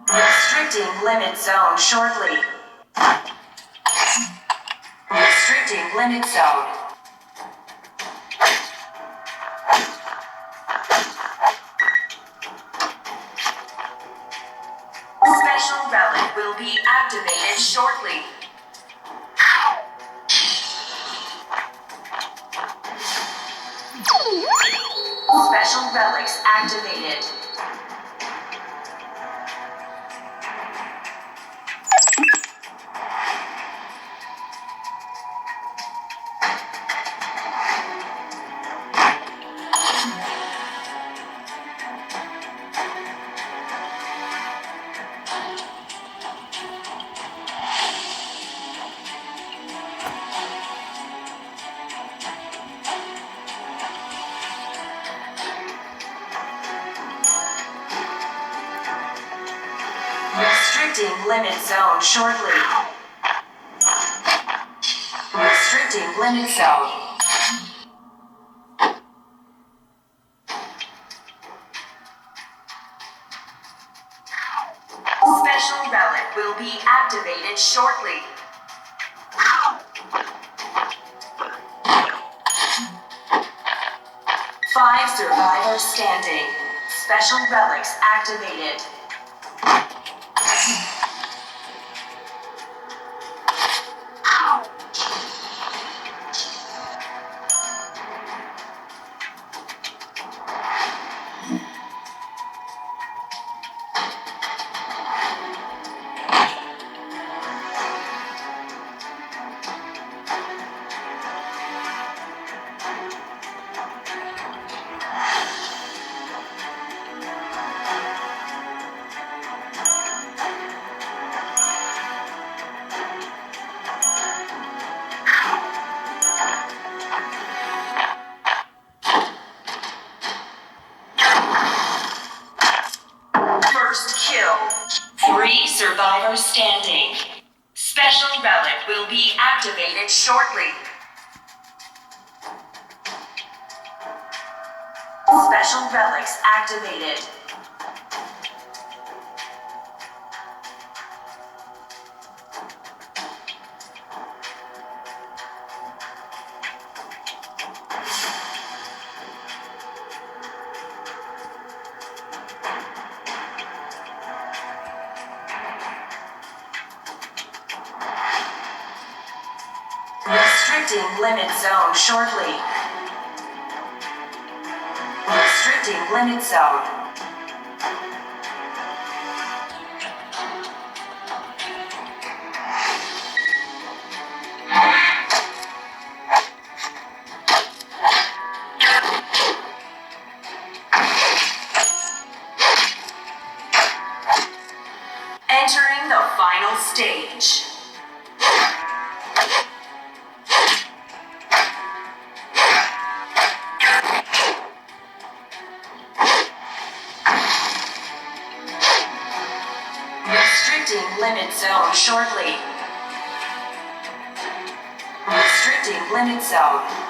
Restricting limit zone shortly. Restricting limit zone. Special relic will be activated shortly. Special relics activated. Restricting limit zone shortly. Restricting limit zone. Special relic will be activated shortly. Five survivors standing. Special relics activated. Three survivors standing. Special relic will be activated shortly. Special relics activated. Restricting limit zone shortly. Restricting limit zone. Entering the final stage. stage. Restricting limit zone shortly. Restricting limit zone.